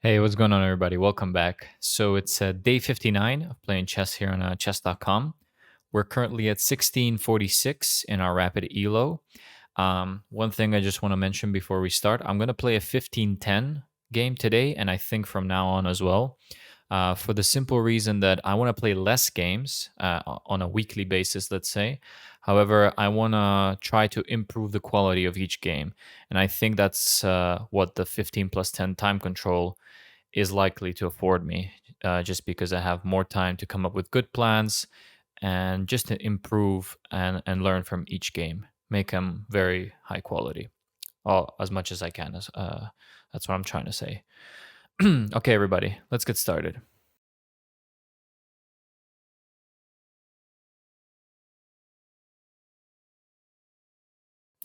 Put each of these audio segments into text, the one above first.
Hey, what's going on, everybody? Welcome back. So it's day 59 of playing chess here on chess.com. We're currently at 1646 in our rapid elo. One thing I just want to mention before we start, I'm going to play a 15-10 game today, and I think from now on as well, for the simple reason that I want to play less games on a weekly basis, let's say. However, I want to try to improve the quality of each game. And I think that's what the 15 plus 10 time control is likely to afford me, just because I have more time to come up with good plans and just to improve and learn from each game, make them very high quality, as much as I can. That's what I'm trying to say. Okay, everybody, let's get started.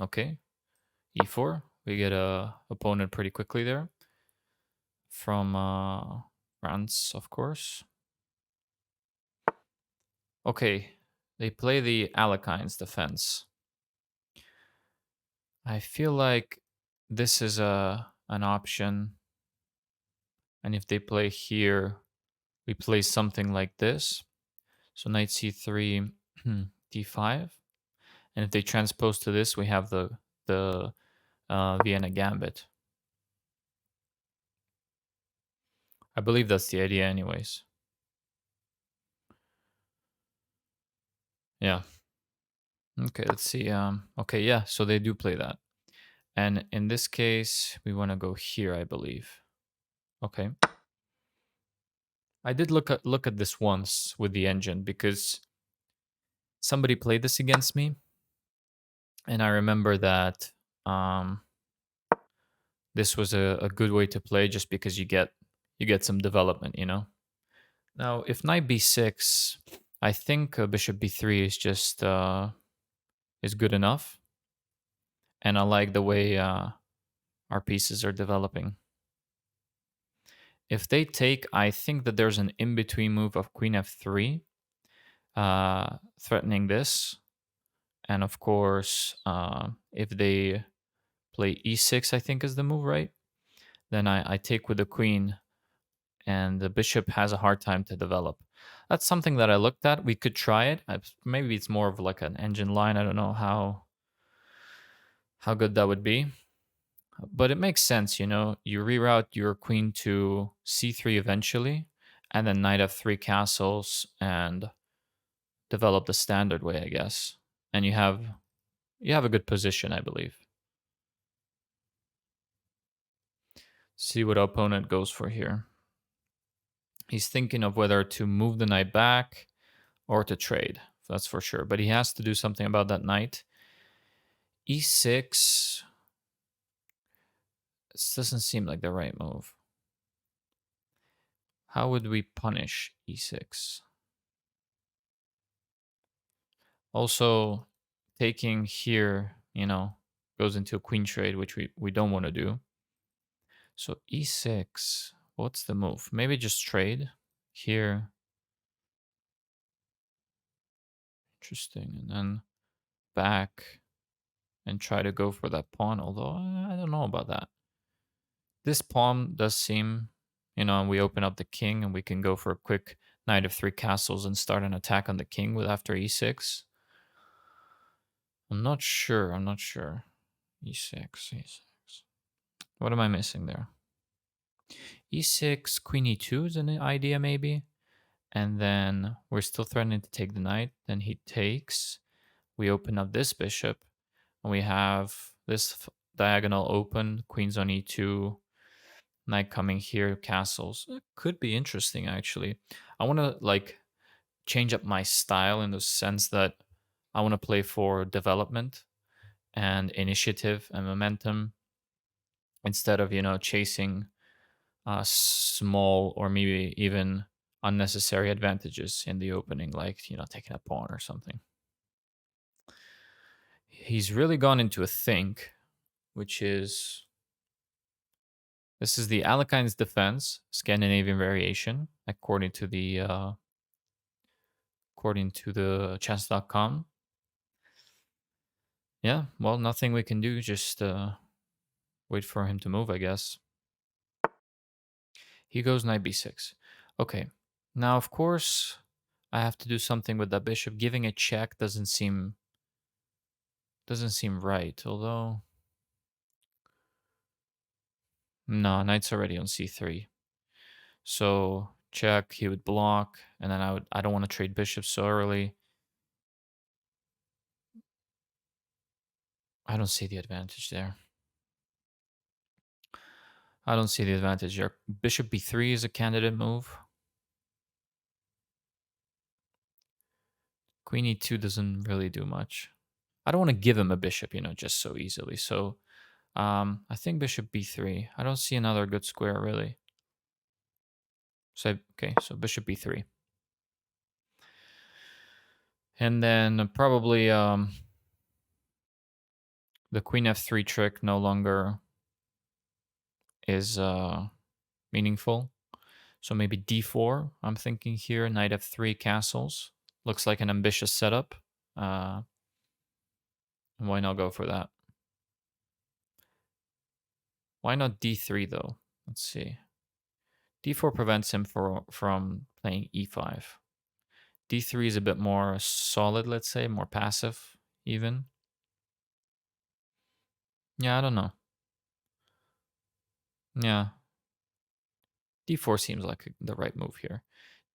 Okay, e4. We get a opponent pretty quickly there from France, of course. Okay, they play the ALEKHINE'S defense. I feel like this is an option. And if they play here, we play something like this. So knight c3, d5. And if they transpose to this, we have the Vienna Gambit. I believe that's the idea anyways. Yeah. Okay, let's see. Okay, yeah, so they do play that. And in this case, we want to go here, I believe. Okay. I did look at this once with the engine because somebody played this against me, and I remember that this was a good way to play just because you get some development, you know. Now, if knight b6, I think bishop b3 is just is good enough, and I like the way our pieces are developing. If they take, I think that there's an in-between move of queen f3, threatening this, and of course, if they play e6, I think is the move, right? Then I take with the queen, and the bishop has a hard time to develop. That's something that I looked at. We could try it. Maybe it's more of like an engine line. I don't know how good that would be. But it makes sense, you know. You reroute your queen to c3 eventually, and then knight f3 castles and develop the standard way, I guess. And you have a good position, I believe. See what opponent goes for here. He's thinking of whether to move the knight back or to trade. That's for sure. But he has to do something about that knight. e6. This doesn't seem like the right move. How would we punish e6? Also, taking here, you know, goes into a queen trade, which we don't want to do. So e6, what's the move? Maybe just trade here. Interesting. And then back and try to go for that pawn, although I don't know about that. This pawn does seem, you know, and we open up the king and we can go for a quick knight of 3 castles and start an attack on the king with after e6. I'm not sure. e6, e6. What am I missing there? e6, queen e2 is an idea maybe. And then we're still threatening to take the knight. Then he takes. We open up this bishop. And we have this diagonal open. Queens on e2. Knight coming here. Castles. It could be interesting, actually. I want to, like, change up my style in the sense that I want to play for development and initiative and momentum instead of, you know, chasing small or maybe even unnecessary advantages in the opening, like, you know, taking a pawn or something. He's really gone into a think, which is, this is the ALEKHINE'S defense, Scandinavian variation, according to the chess.com. Yeah, well, nothing we can do, just wait for him to move, I guess. He goes knight b6. Okay. Now, of course, I have to do something with that bishop. Giving a check doesn't seem right, although no, knight's already on c3. So check, he would block, and then I don't want to trade bishops so early. I don't see the advantage there. I don't see the advantage here. Bishop b3 is a candidate move. Queen e2 doesn't really do much. I don't want to give him a bishop, just so easily. So I think bishop b3. I don't see another good square, really. So, okay, so bishop b3. And then probably the queen f3 trick no longer is meaningful. So maybe d4, I'm thinking here. Knight f3 castles. Looks like an ambitious setup. Why not go for that? Why not d3, though? Let's see. d4 prevents him from playing e5. d3 is a bit more solid, let's say, more passive, even. Yeah, I don't know. Yeah. d4 seems like the right move here.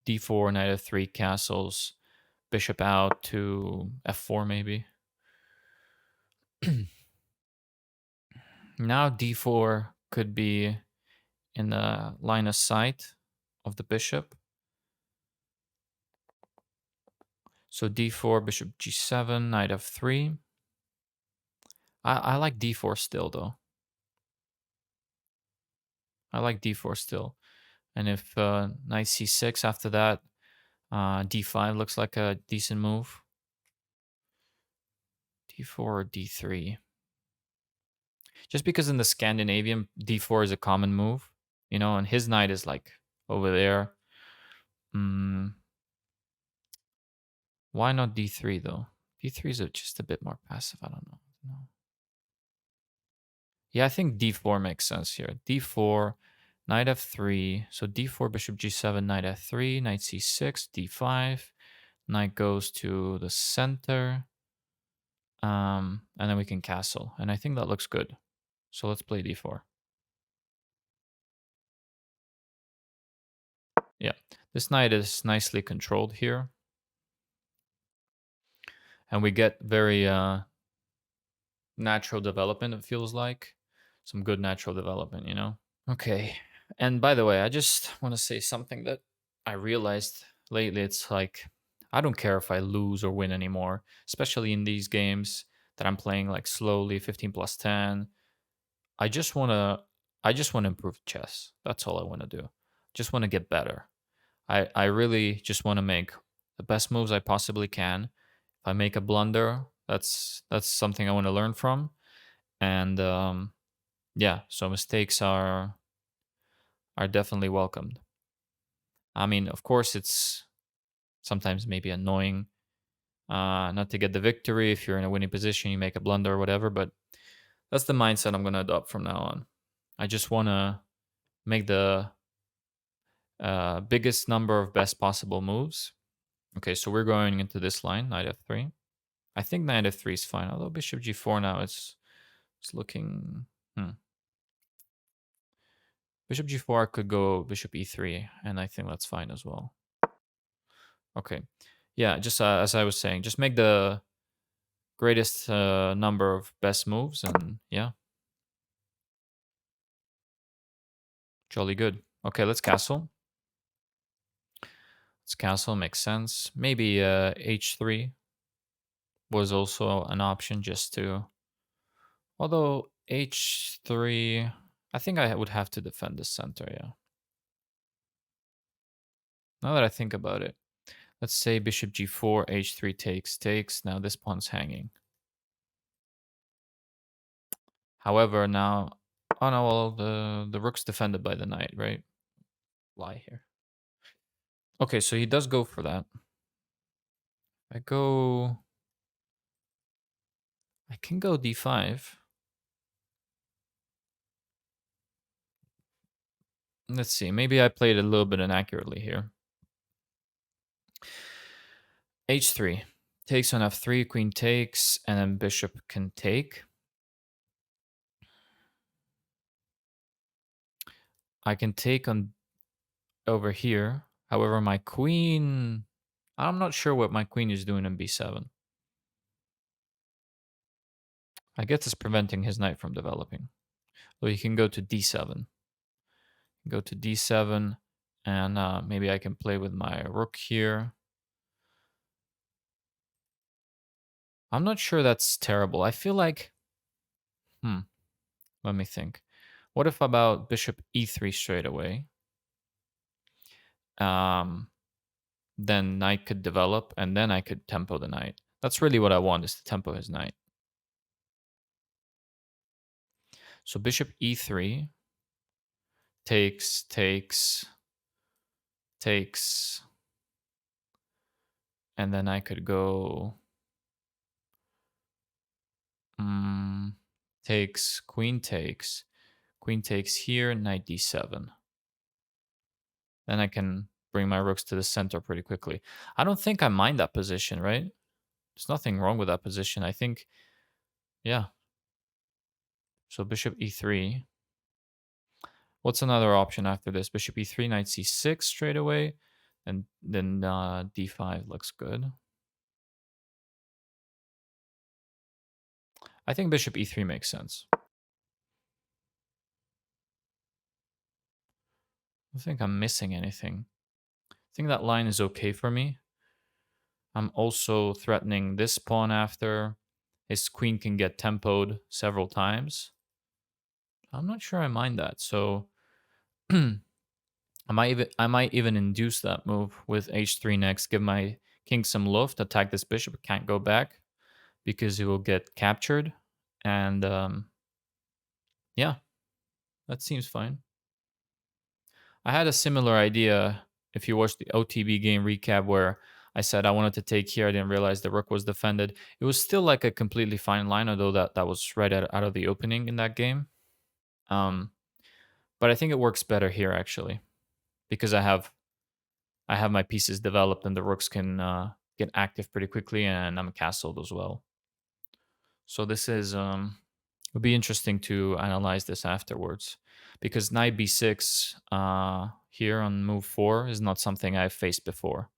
d4, knight f3, castles, bishop out to f4 maybe. Now d4 could be in the line of sight of the bishop. So d4, bishop g7, knight f3. I like d4 still, though. I like d4 still. And if knight c6 after that, d5 looks like a decent move. d4 or d3. Just because in the Scandinavian, d4 is a common move, and his knight is like over there. Why not d3 though? d3 is just a bit more passive. I don't know. Yeah, I think d4 makes sense here. d4, knight f3. So d4, bishop g7, knight f3, knight c6, d5. Knight goes to the center. And then we can castle. And I think that looks good. So let's play d4. Yeah, this knight is nicely controlled here. And we get very natural development, it feels like. Some good natural development. Okay. And by the way, I just want to say something that I realized lately. It's like, I don't care if I lose or win anymore, especially in these games that I'm playing like slowly, 15 plus 10. I just want to improve chess. That's all I want to do. Just want to get better. I really just want to make the best moves I possibly can. If I make a blunder, that's something I want to learn from. And yeah, so mistakes are definitely welcomed. I mean, of course, it's sometimes maybe annoying not to get the victory. If you're in a winning position, you make a blunder or whatever, but that's the mindset I'm going to adopt from now on. I just want to make the biggest number of best possible moves. Okay, so we're going into this line, knight f3. I think knight f3 is fine, although bishop g4 now it's looking... Bishop g4 could go bishop e3, and I think that's fine as well. Okay. Yeah, just as I was saying, just make the greatest number of best moves, and yeah. Jolly good. Okay, let's castle. Let's castle, makes sense. Maybe h3 was also an option just to... Although h3... I think I would have to defend the center, yeah. Now that I think about it. Let's say bishop g4, h3 takes. Now this pawn's hanging. However, now... Oh no, well, the rook's defended by the knight, right? Lie here. Okay, so he does go for that. I can go d5. Let's see. Maybe I played a little bit inaccurately here. H3 takes on F3, queen takes, and then bishop can take. I can take on over here. However, my queen, I'm not sure what my queen is doing in b7. I guess it's preventing his knight from developing. So he can go to d7. Go to d7, and maybe I can play with my rook here. I'm not sure that's terrible. I feel like, let me think. What if about bishop e3 straight away? Then knight could develop, and then I could tempo the knight. That's really what I want, is to tempo his knight. So bishop e3 takes, and then I could go takes, queen takes here, knight d7. Then I can bring my rooks to the center pretty quickly. I don't think I mind that position, right? There's nothing wrong with that position. I think, yeah. So bishop e3. What's another option after this? Bishop e3, knight c6 straight away. And then d5 looks good. I think bishop e3 makes sense. I think I'm missing anything. I think that line is okay for me. I'm also threatening this pawn after. His queen can get tempoed several times. I'm not sure I mind that. So I might even induce that move with h3 next. Give my king some luft, attack this bishop. Can't go back because he will get captured. And yeah, that seems fine. I had a similar idea if you watched the OTB game recap where I said I wanted to take here. I didn't realize the rook was defended. It was still like a completely fine line, although that was right out of the opening in that game. But I think it works better here actually, because I have my pieces developed and the rooks can get active pretty quickly, and I'm castled as well. So this is it'll be interesting to analyze this afterwards, because knight b6 here on move 4 is not something I've faced before.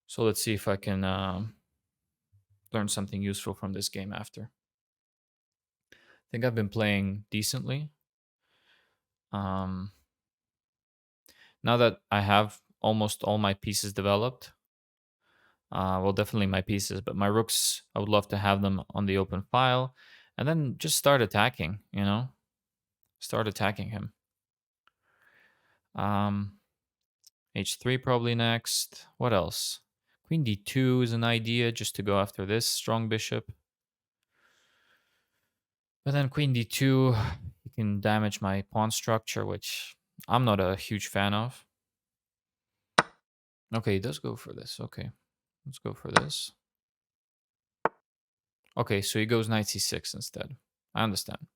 So let's see if I can learn something useful from this game after. I think I've been playing decently. Now that I have almost all my pieces developed, well, definitely my pieces, but my rooks, I would love to have them on the open file, and then just start attacking, start attacking him. H3 probably next. What else? Queen d2 is an idea, just to go after this strong bishop. But then queen d2, you can damage my pawn structure, which I'm not a huge fan of. Okay, he does go for this. Okay, let's go for this. Okay, so he goes knight c6 instead. I understand.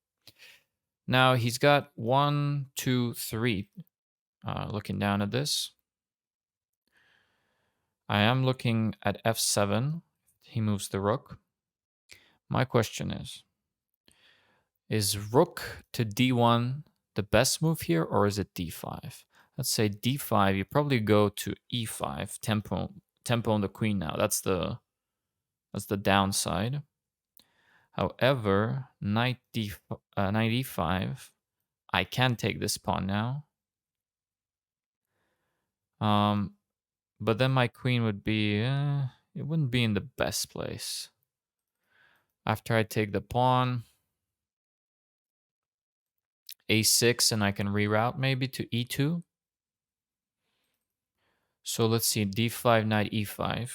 Now he's got 1, 2, 3. Looking down at this, I am looking at f7. He moves the rook. My question is rook to d1 the best move here, or is it d5? Let's say d5. You probably go to e5. Tempo on the queen now. That's the downside. However, knight e5. I can take this pawn now. But then my queen would be, it wouldn't be in the best place. After I take the pawn, a6, and I can reroute maybe to e2. So let's see, d5, knight e5.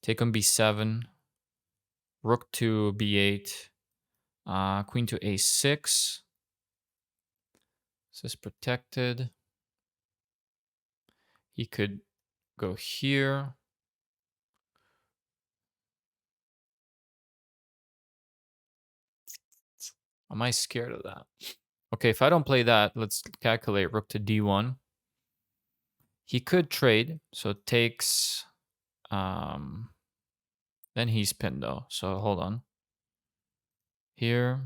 Take on b7, rook to b8, queen to a6. This is protected. He could go here. Am I scared of that? Okay, if I don't play that, let's calculate rook to d1. He could trade, so it takes... then he's pinned though, so hold on. Here,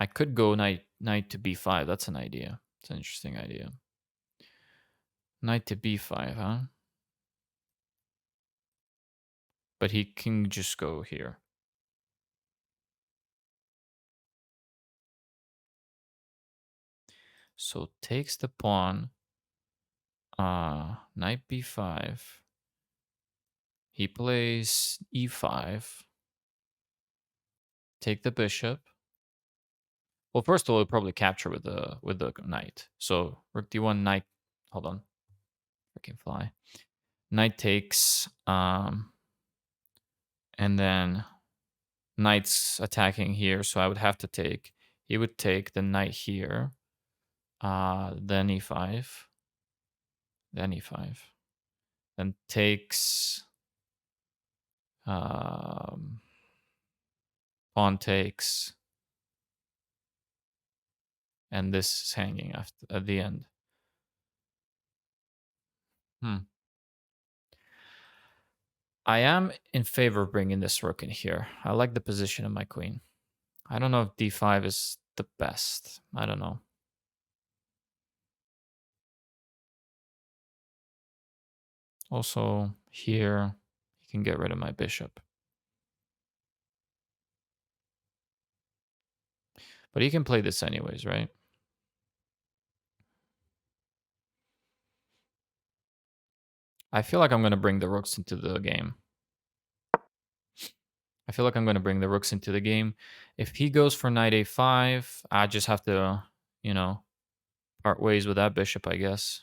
I could go knight to b5. That's an idea. It's an interesting idea. Knight to b5, huh? But he can just go here. So takes the pawn. Knight b5. He plays e5. Take the bishop. Well, first of all, we'll probably capture with the knight. So rook d1, knight. Hold on. Freaking fly. Knight takes. And then knight's attacking here, so I would have to take. He would take the knight here. Then e5. Then e5. Then takes. Pawn takes. And this is hanging at the end. I am in favor of bringing this rook in here. I like the position of my queen. I don't know if d5 is the best. I don't know. Also, here, you can get rid of my bishop. But he can play this anyways, right? I feel like I'm going to bring the rooks into the game. If he goes for knight a5, I just have to, part ways with that bishop, I guess.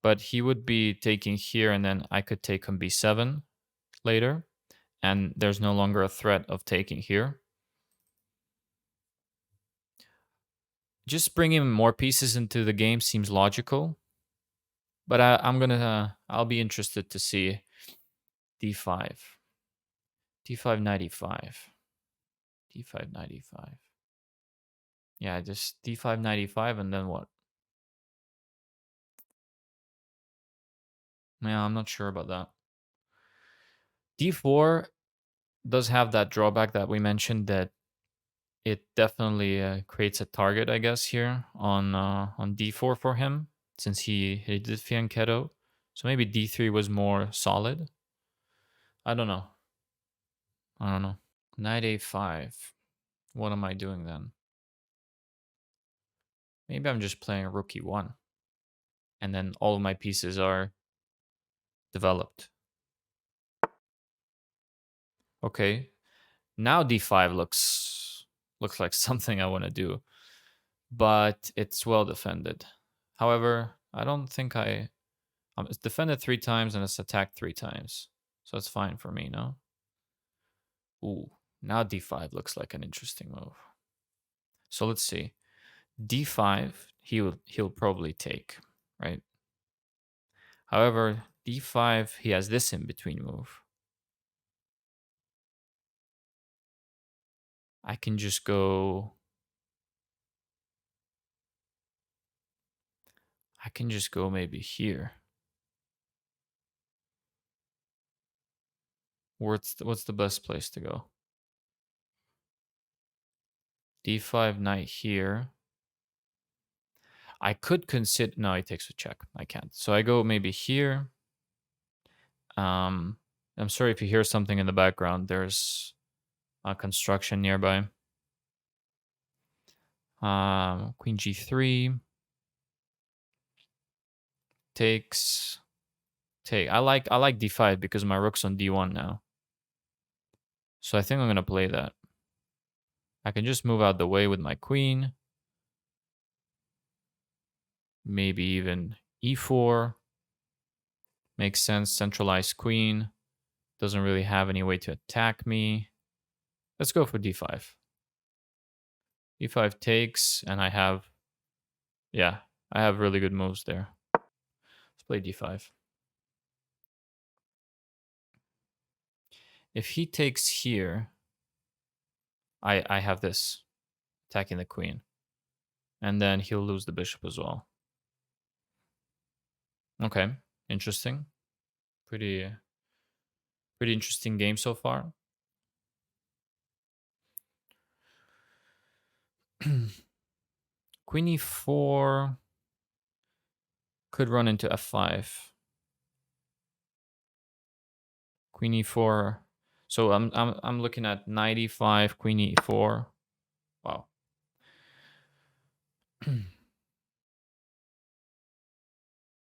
But he would be taking here, and then I could take on b7 later. And there's no longer a threat of taking here. Just bringing more pieces into the game seems logical. But I'll be interested to see d5. d5, knight e5. d5, knight e5. Yeah, just d5, knight e5, and then what? Yeah, I'm not sure about that. d4 does have that drawback that we mentioned, that it definitely creates a target, I guess, here on d4 for him, since he did Fianchetto. So maybe d3 was more solid. I don't know. Knight a5. What am I doing then? Maybe I'm just playing rook e1. And then all of my pieces are developed. Okay. Now d5 looks like something I want to do. But it's well defended. However, I don't think it's defended 3 times and it's attacked 3 times. So it's fine for me, no? Ooh, now d5 looks like an interesting move. So let's see. d5, he'll probably take, right? However, d5, he has this in between move. I can just go... maybe here. What's the best place to go? d5, knight here. I could consider... No, he takes a check. I can't. So I go maybe here. I'm sorry if you hear something in the background. There's a construction nearby. Queen g3. Takes. Take. I like d5 because my rook's on d1 now. So I think I'm going to play that. I can just move out the way with my queen. Maybe even e4. Makes sense. Centralized queen. Doesn't really have any way to attack me. Let's go for d5. e5 takes, and I have really good moves there. Let's play d5. If he takes here, I have this. attacking the queen. And then he'll lose the bishop as well. Okay, interesting. Pretty interesting game so far. Queen e4 could run into f5. Queen e4. So I'm looking at knight e5, queen e4. Wow.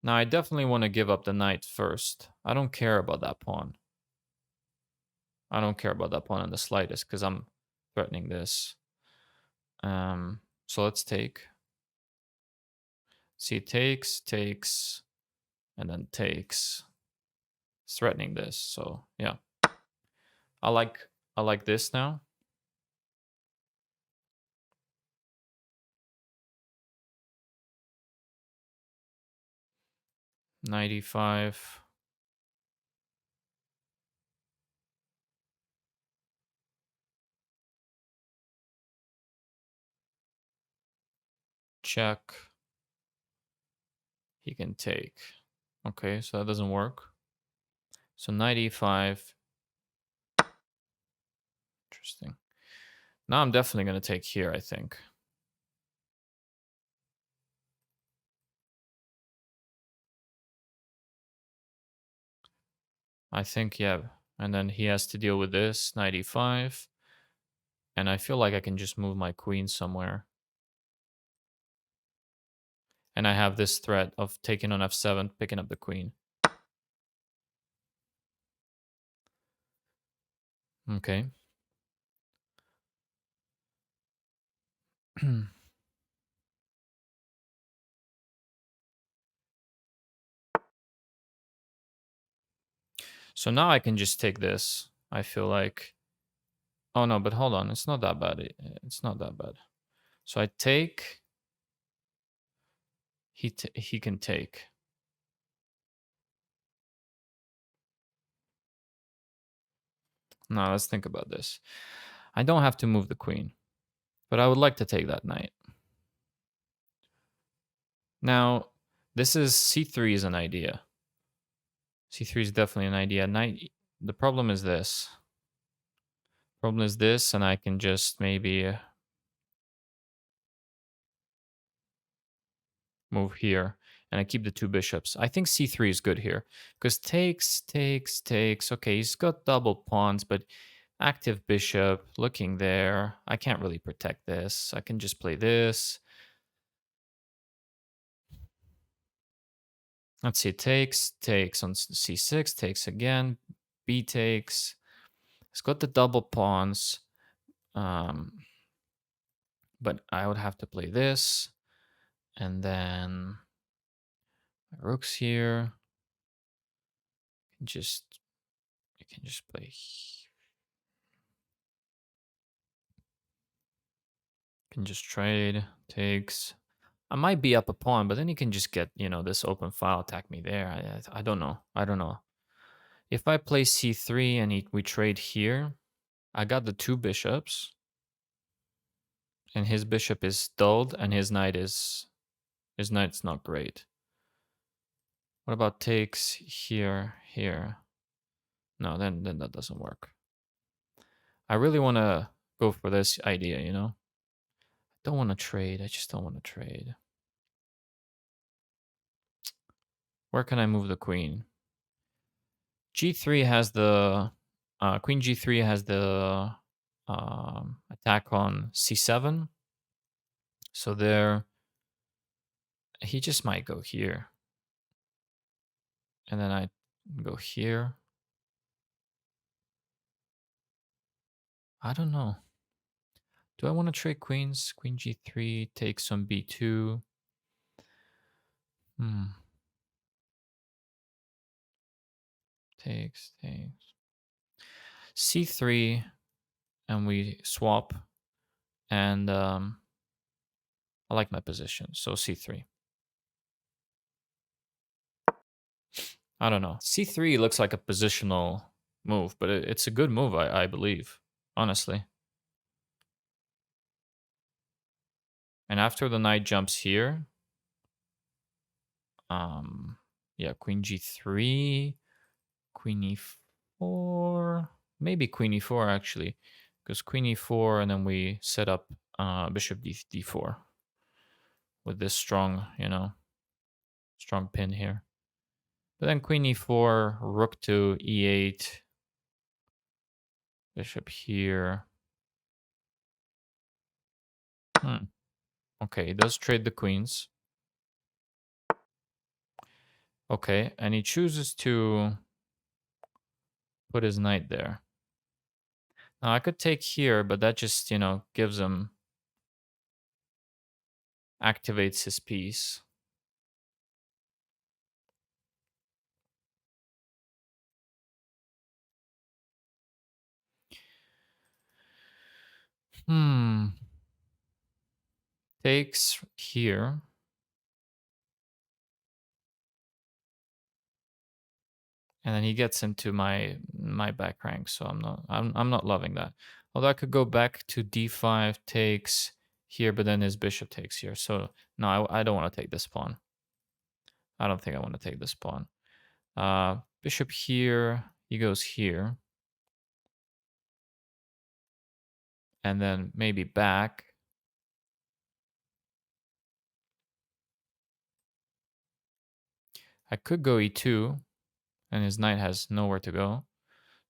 Now I definitely want to give up the knight first. I don't care about that pawn. I don't care about that pawn in the slightest because I'm threatening this. So let's take. See, takes, and then takes. It's threatening this. So yeah, I like this now. Knight e5. Check. He can take. Okay, so that doesn't work. So knight e5. Interesting. Now I'm definitely going to take here, I think. I think, yeah. And then he has to deal with this, knight e5. And I feel like I can just move my queen somewhere. And I have this threat of taking on f7, picking up the queen. Okay. So now I can just take this. I feel like... Oh no, but hold on. It's not that bad. It's not that bad. So I take... He can take. Now let's think about this. I don't have to move the queen, but I would like to take that knight. Now, this is c3 is an idea. C3 is definitely an idea. Knight. The problem is this. Problem is this, and I can just maybe move here, and I keep the two bishops. I think c3 is good here because takes. Okay, he's got double pawns, but active bishop looking there. I can't really protect this. I can just play this. Let's see, takes on c6, takes again, b takes. It's got the double pawns, but I would have to play this, and then rook's here. You can just play. Can just trade, takes. I might be up a pawn, but then you can just get, this open file, attack me there. I don't know. I don't know. If I play c3 and we trade here, I got the two bishops. And his bishop is dulled, and his knight's not great. What about takes here? No, then that doesn't work. I really want to go for this idea, I don't want to trade. I just don't want to trade. Where can I move the queen? G3 has the queen G3 has the attack on C7. So there, he just might go here, and then I go here. I don't know. Do I want to trade queens? Queen G3 takes on B2. Takes. C3, and we swap. And I like my position, so C3. I don't know. C3 looks like a positional move, but it's a good move, I believe, honestly. And after the knight jumps here, yeah, queen g3, queen e4, maybe queen e4 actually, because queen e4, and then we set up bishop d4 with this strong, strong pin here. But then queen e4, rook to e8, bishop here. Okay, he does trade the queens. Okay, and he chooses to put his knight there. Now I could take here, but that just, gives him, activates his piece. Takes here. And then he gets into my back rank, so I'm not loving that. Although I could go back to d5 takes here, but then his bishop takes here. So no, I don't want to take this pawn. I don't think I want to take this pawn. Bishop here, he goes here. And then maybe back. I could go e2, and his knight has nowhere to go.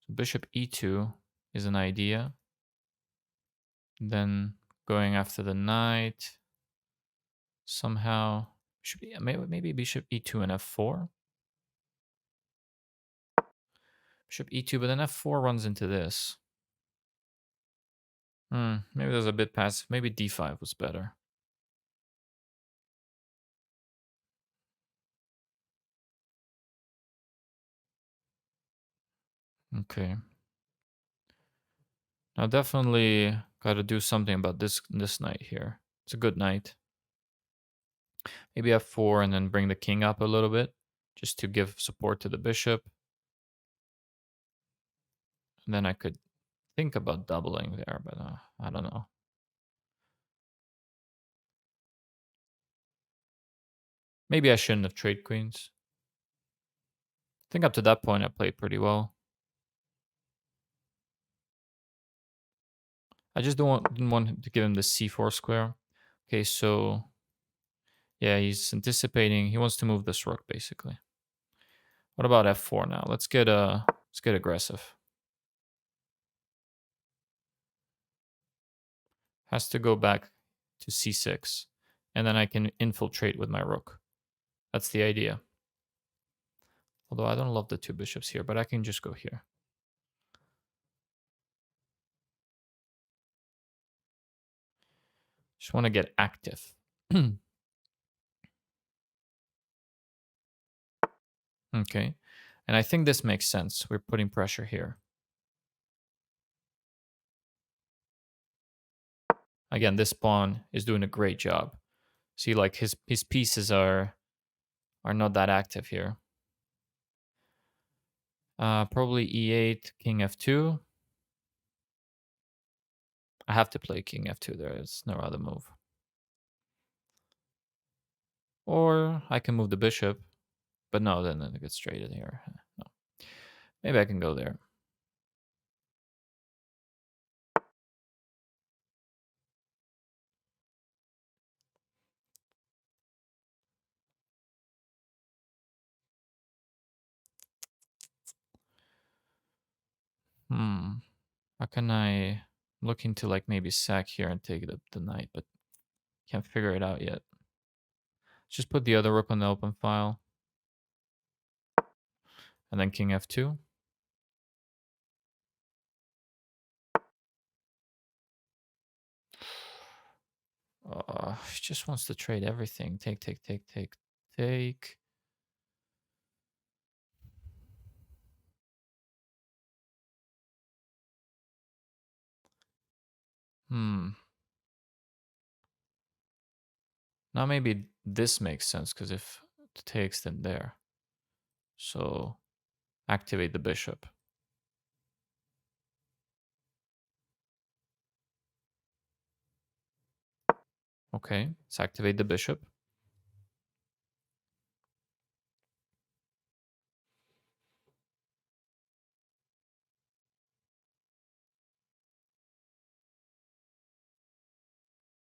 So bishop e2 is an idea. Then going after the knight somehow. Maybe bishop e2 and f4. Bishop e2, but then f4 runs into this. Maybe there's a bit passive. Maybe d5 was better. Okay. Now definitely got to do something about this knight here. It's a good knight. Maybe f4 and then bring the king up a little bit, just to give support to the bishop. And then I could think about doubling there, but I don't know. Maybe I shouldn't have traded queens. I think up to that point I played pretty well. I just didn't want to give him the c4 square. Okay, so yeah, he's anticipating. He wants to move this rook basically. What about f4 now? Let's get aggressive. Has to go back to c6, and then I can infiltrate with my rook. That's the idea. Although I don't love the two bishops here, but I can just go here. Just want to get active. Okay. And I think this makes sense. We're putting pressure here. Again, this pawn is doing a great job. See, like his pieces are not that active here. Probably e8, king f2. I have to play king f2 there. There's no other move. Or I can move the bishop. But no, then it gets traded here. No. Maybe I can go there. How can I look into like maybe sack here and take the knight, but can't figure it out yet. Just put the other rook on the open file. And then king f2. He just wants to trade everything. Take, take, take, take, take. Now maybe this makes sense, because if it takes, then there. So activate the bishop. Okay, let's activate the bishop.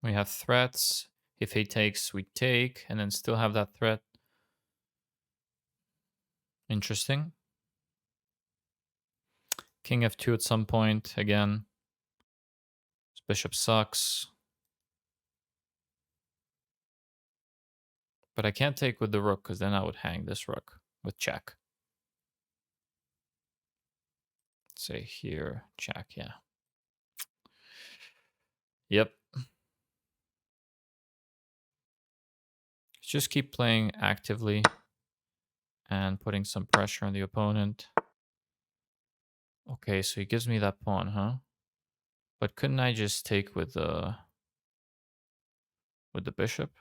We have threats. If he takes, we take, and then still have that threat. Interesting. King f2 at some point, again. This bishop sucks. But I can't take with the rook, because then I would hang this rook with check. Say here, check, yeah. Yep. Just keep playing actively and putting some pressure on the opponent. Okay, so he gives me that pawn, huh? But couldn't I just take with the bishop?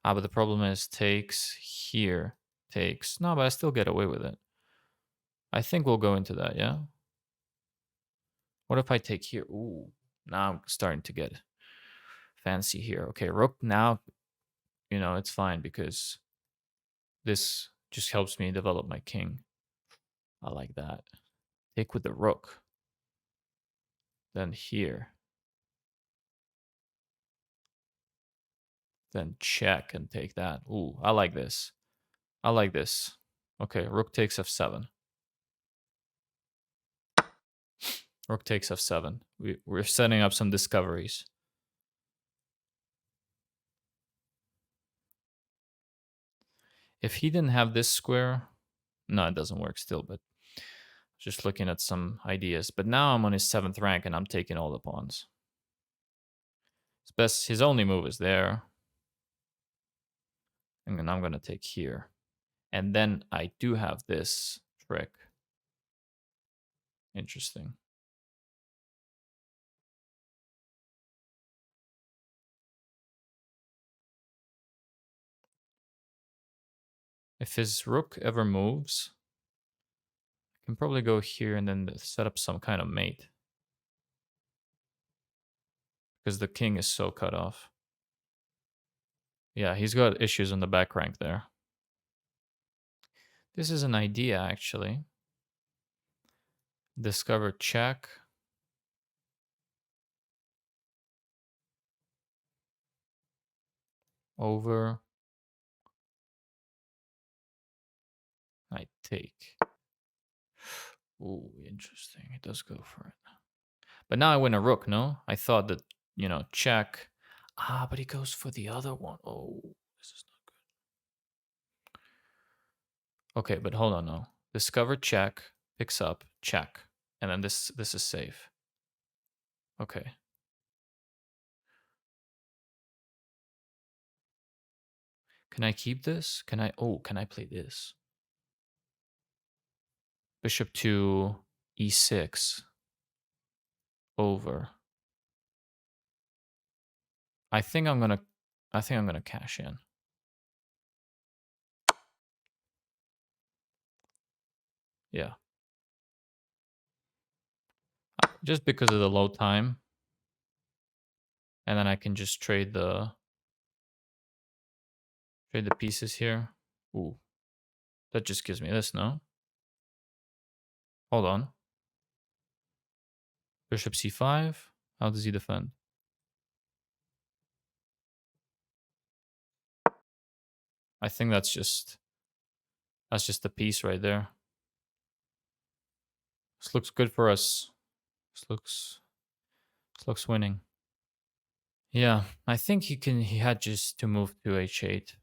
Ah, but the problem is takes here, takes. No, but I still get away with it. I think we'll go into that, yeah? What if I take here? Ooh, now I'm starting to get fancy here. Okay, rook now, you know, it's fine because this just helps me develop my king. I like that. Take with the rook. Then here. Then check and take that. Ooh, I like this. I like this. Okay, rook takes f7. Rook takes f7. We're setting up some discoveries. If he didn't have this square, no, it doesn't work still, but just looking at some ideas. But now I'm on his 7th rank and I'm taking all the pawns. His only move is there. And then I'm going to take here. And then I do have this trick. Interesting. If his rook ever moves, I can probably go here and then set up some kind of mate. Because the king is so cut off. Yeah, he's got issues on the back rank there. This is an idea, actually. Discover check. Over. I take. Ooh, interesting. It does go for it. But now I win a rook, no? I thought that, you know, check. Ah, but he goes for the other one. Oh, this is not good. Okay, but hold on, no. Discover check, picks up, check. And then this is safe. Okay. Can I keep this? Can I play this? Bishop to e6. Over. I think I'm gonna cash in. Yeah. Just because of the low time. And then I can just trade the pieces here. Ooh. That just gives me this, no? Hold on. Bishop c5. How does he defend? I think that's just a piece right there. This looks good for us. This looks winning. Yeah, I think he had just to move to h8.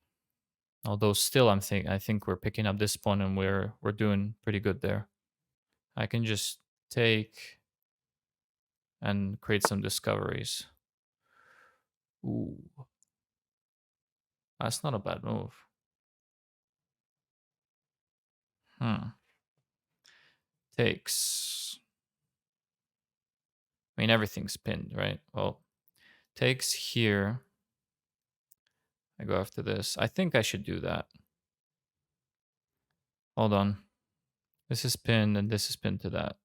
Although still I think we're picking up this pawn and we're doing pretty good there. I can just take and create some discoveries. Ooh. That's not a bad move. Takes. I mean, everything's pinned, right? Well, takes here. I go after this. I think I should do that. Hold on. This is pinned and this is pinned to that.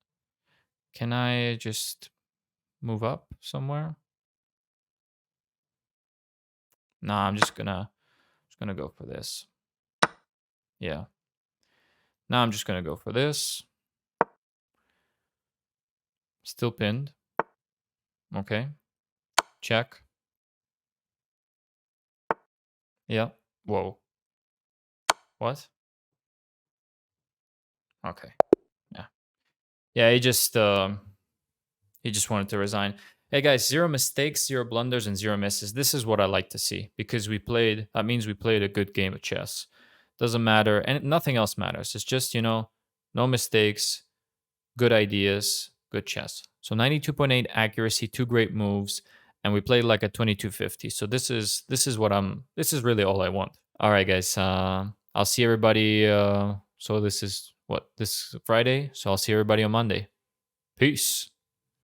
Can I just move up somewhere? Nah, I'm just gonna go for this. Yeah. Now I'm just gonna go for this. Still pinned. Okay. Check. Yeah. Whoa. What? Okay. Yeah. Yeah, he just wanted to resign. Hey guys, 0 mistakes, 0 blunders, and 0 misses. This is what I like to see because that means we played a good game of chess. Doesn't matter, and nothing else matters. It's just, no mistakes, good ideas, good chess. So 92.8 accuracy, 2 great moves, and we played like a 2250. So this is really all I want. All right, guys. I'll see everybody. So this is Friday. So I'll see everybody on Monday. Peace.